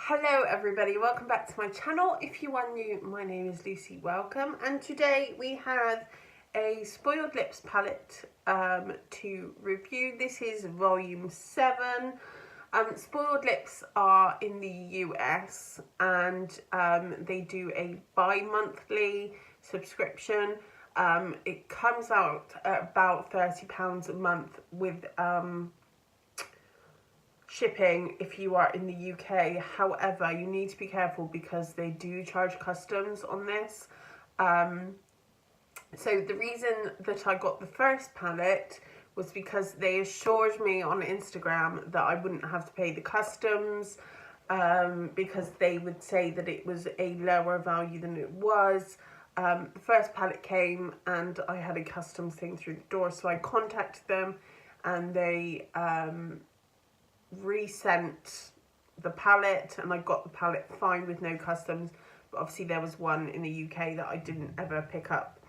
Hello everybody, welcome back to my channel. If you are new, my name is Lucy, welcome. And today we have a Spoiled Lips palette to review. This is volume 7. Spoiled Lips are in the US and they do a bi-monthly subscription. It comes out at about £30 a month with shipping if you are in the UK. However, you need to be careful because they do charge customs on this. So the reason that I got the first palette was because they assured me on Instagram that I wouldn't have to pay the customs because they would say that it was a lower value than it was. The first palette came and I had a customs thing through the door, so I contacted them and they resent the palette and I got the palette fine with no customs, but obviously there was one in the UK that I didn't ever pick up.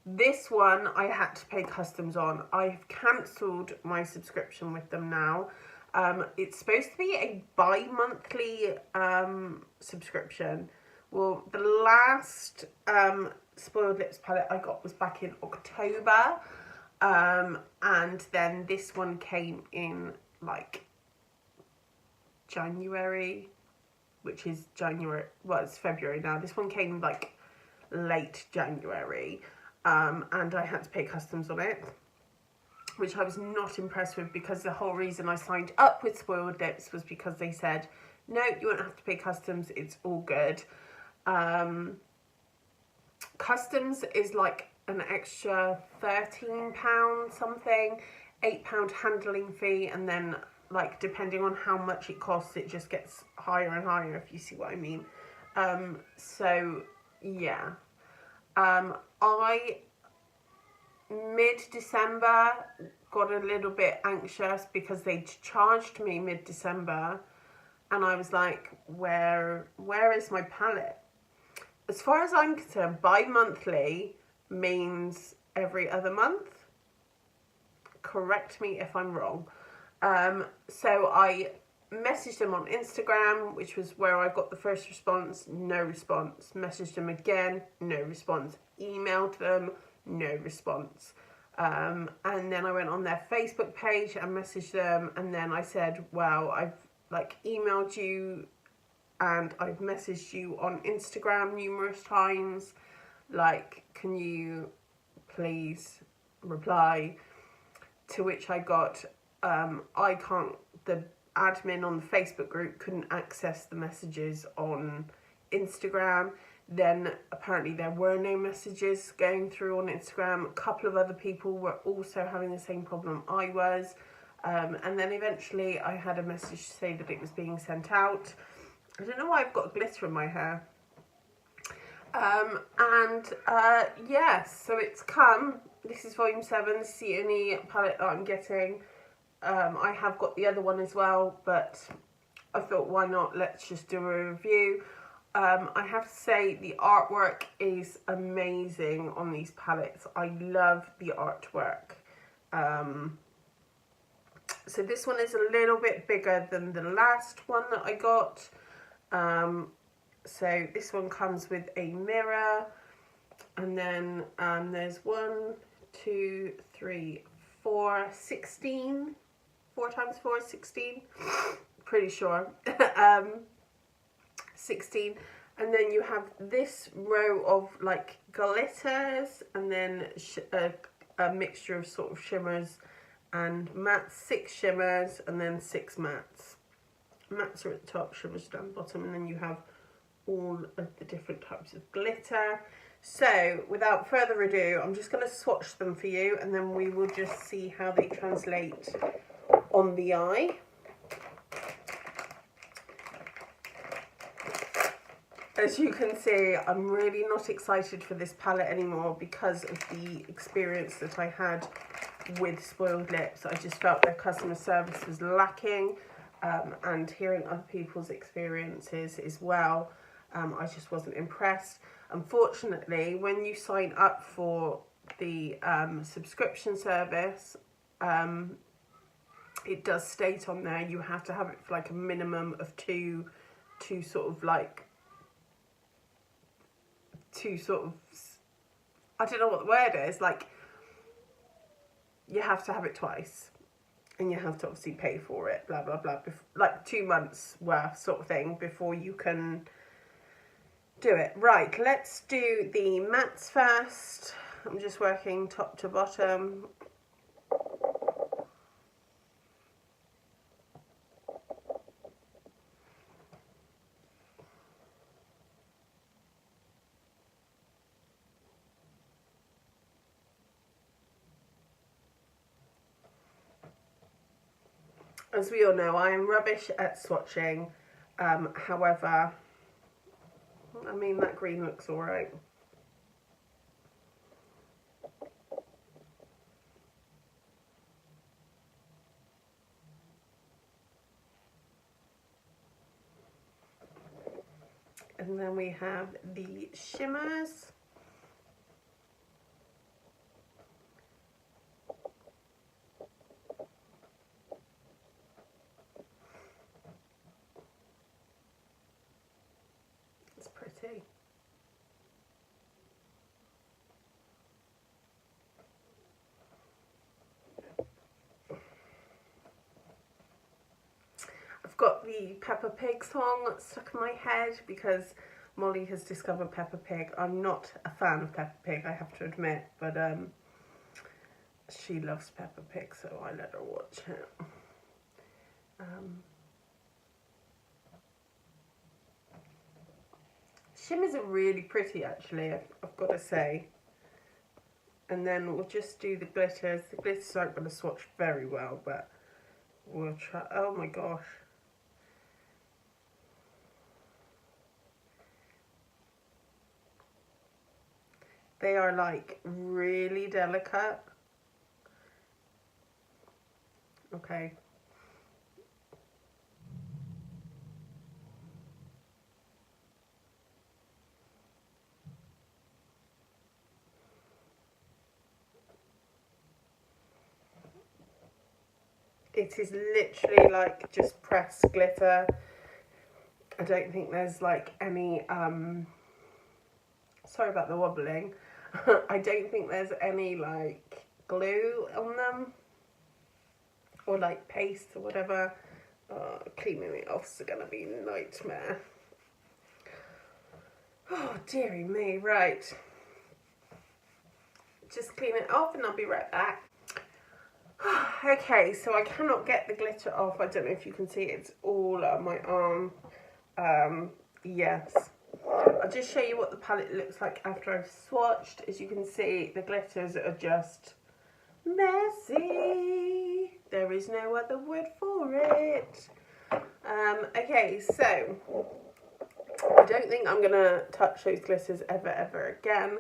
This one I had to pay customs on. I've cancelled my subscription with them now. It's supposed to be a bi-monthly subscription. Well, the last Spoiled Lips palette I got was back in October, and then this one came in like January, which is January, well, it's February now. This one came like late January, and I had to pay customs on it, which I was not impressed with because the whole reason I signed up with Spoiled Lips was because they said, no, you won't have to pay customs, it's all good. Customs is like an extra £13 something, £8 handling fee, and then like depending on how much it costs, it just gets higher and higher, if you see what I mean. So yeah, I mid-December got a little bit anxious because they charged me mid-December and I was like, where is my palette? As far as I'm concerned, bi-monthly means every other month. Correct me if I'm wrong. So I messaged them on Instagram, which was where I got the first response, no response. Messaged them again, no response. Emailed them, no response. And then I went on their Facebook page and messaged them, and then I said, well, I've like emailed you and I've messaged you on Instagram numerous times, like, can you please reply? To which I got, the admin on the Facebook group couldn't access the messages on Instagram. Then apparently there were no messages going through on Instagram. A couple of other people were also having the same problem I was. And then eventually I had a message to say that it was being sent out. I don't know why I've got glitter in my hair. Yes, so it's come. This is volume 7, this is the only palette that I'm getting. I have got the other one as well, but I thought, why not, let's just do a review. I have to say the artwork is amazing on these palettes. I love the artwork. So this one is a little bit bigger than the last one that I got. So this one comes with a mirror, and then there's 1, 2, 3, 4, 16. 4 times 4 is 16. Pretty sure. 16. And then you have this row of like glitters, and then a mixture of sort of shimmers and mattes. 6 shimmers and then 6 mattes. Mattes are at the top, shimmers down the bottom, and then you have all of the different types of glitter. So without further ado, I'm just going to swatch them for you, and then we will just see how they translate on the eye. As you can see, I'm really not excited for this palette anymore because of the experience that I had with Spoiled Lips. I just felt their customer service was lacking, and hearing other people's experiences as well, I just wasn't impressed. Unfortunately, when you sign up for the subscription service, it does state on there you have to have it for like a minimum of two to sort of like, I don't know what the word is, like, you have to have it twice. And you have to obviously pay for it, blah, blah, blah. Like 2 months worth sort of thing before you can do it. Right, let's do the mats first. I'm just working top to bottom. As we all know, I am rubbish at swatching. However, I mean, that green looks all right. And then we have the shimmers. It's pretty. I've got the Peppa Pig song stuck in my head because Molly has discovered Peppa Pig. I'm not a fan of Peppa Pig, I have to admit, but she loves Peppa Pig, so I let her watch it. Shimmers are really pretty, actually, I've got to say. And then we'll just do the glitters. The glitters aren't going to swatch very well, but we'll try. Oh my gosh. They are like really delicate. Okay. It is literally like just pressed glitter. I don't think there's like any, sorry about the wobbling. I don't think there's any like glue on them or like paste or whatever. Cleaning it off is gonna be a nightmare. Oh dearie me, right. Just clean it off and I'll be right back. Okay, so I cannot get the glitter off. I don't know if you can see it's all on my arm. Yes. I'll just show you what the palette looks like after I've swatched. As you can see, the glitters are just messy. There is no other word for it. Okay, so I don't think I'm going to touch those glitters ever again.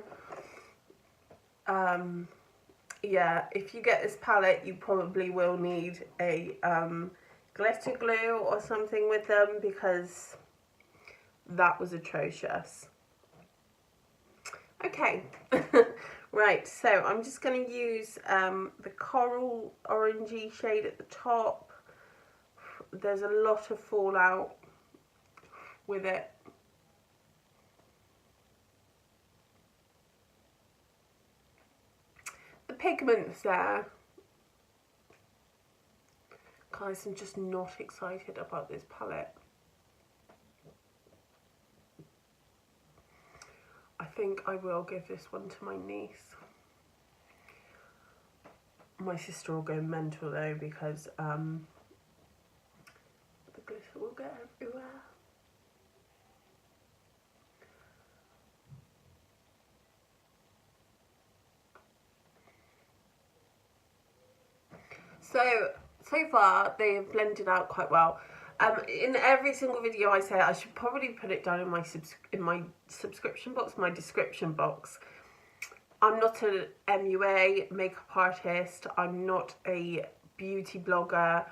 Yeah, if you get this palette, you probably will need a glitter glue or something with them because that was atrocious. Okay, right, so I'm just going to use the coral orangey shade at the top. There's a lot of fallout with it. The pigment's there. Guys, I'm just not excited about this palette. I think I will give this one to my niece. My sister will go mental though because the glitter will get everywhere. So far they have blended out quite well. In every single video I say I should probably put it down in my subscription box, my description box. I'm not an MUA makeup artist. I'm not a beauty blogger.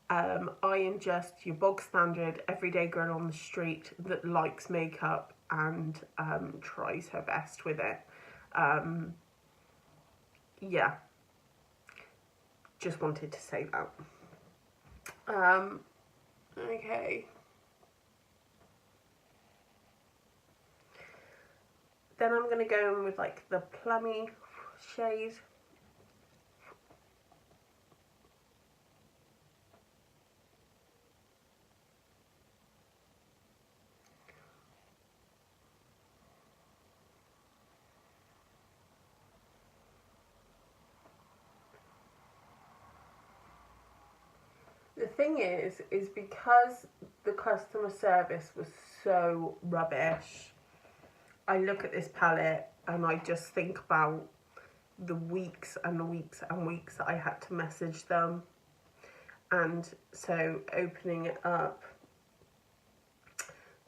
I am just your bog standard everyday girl on the street that likes makeup and tries her best with it. Yeah. Just wanted to say that. Okay. Then I'm going to go in with like the plummy shade. The thing is because the customer service was so rubbish, I look at this palette and I just think about the weeks and weeks and weeks that I had to message them. And so opening it up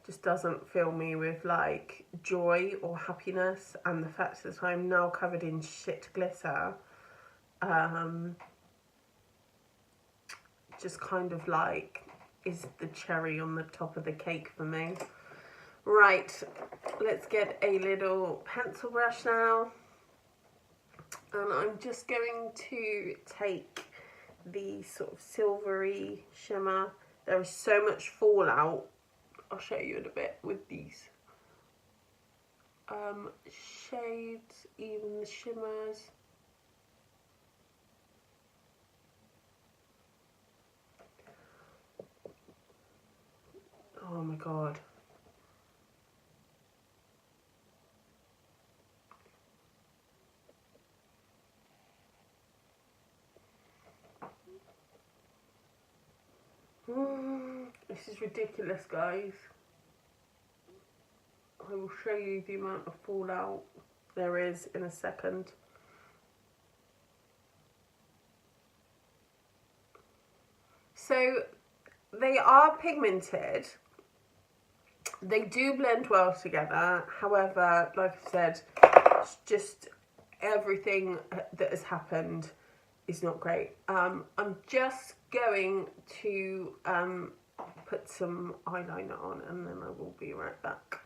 just doesn't fill me with like joy or happiness. And the fact that I'm now covered in shit glitter, just kind of like is the cherry on the top of the cake for me. Right, let's get a little pencil brush now, and I'm just going to take the sort of silvery shimmer. There is so much fallout, I'll show you in a bit with these shades, even the shimmers. Oh my god. This is ridiculous, guys. I will show you the amount of fallout there is in a second. So they are pigmented. They do blend well together. However, like I said, it's just everything that has happened is not great. I'm just going to put some eyeliner on and then I will be right back.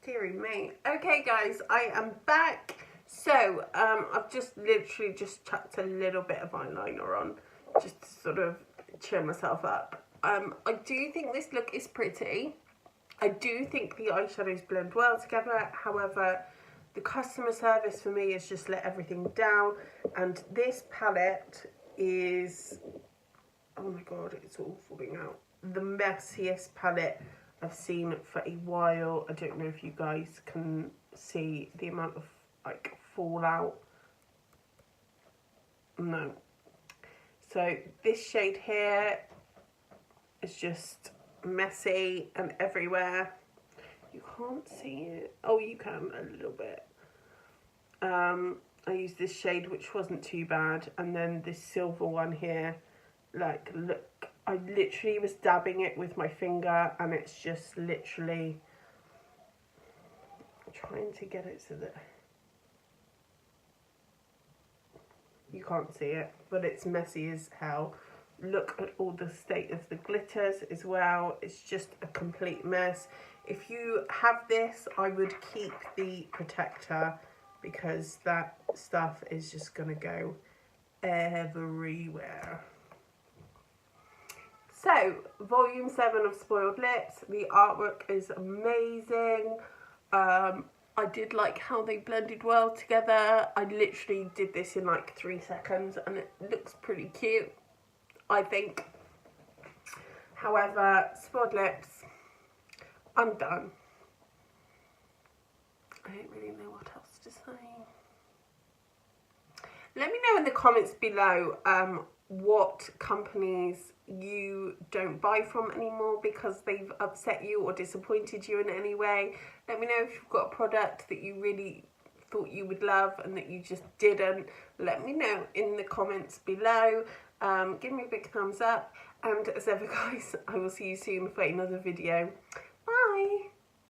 Deary me. Okay guys, I am back. So I've just literally just chucked a little bit of eyeliner on just to sort of cheer myself up. I do think this look is pretty. I do think the eyeshadows blend well together. However, the customer service for me is just let everything down. And this palette is, oh my god, it's all falling out. The messiest palette I've seen for a while. I don't know if you guys can see the amount of like fallout. No. So this shade here is just messy and everywhere. You can't see it. Oh, you can a little bit. I used this shade which wasn't too bad, and then this silver one here. Like, look, I literally was dabbing it with my finger and it's just literally trying to get it so that you can't see it, but it's messy as hell. Look at all the state of the glitters as well. It's just a complete mess. If you have this, I would keep the protector because that stuff is just gonna go everywhere. So, volume 7 of Spoiled Lips. The artwork is amazing. I did like how they blended well together. I literally did this in like 3 seconds and it looks pretty cute, I think. However, Spoiled Lips, I'm done. I don't really know what else to say. Let me know in the comments below what companies you don't buy from anymore because they've upset you or disappointed you in any way. Let me know if you've got a product that you really thought you would love and that you just didn't. Let me know in the comments below. Give me a big thumbs up, and as ever guys, I will see you soon for another video.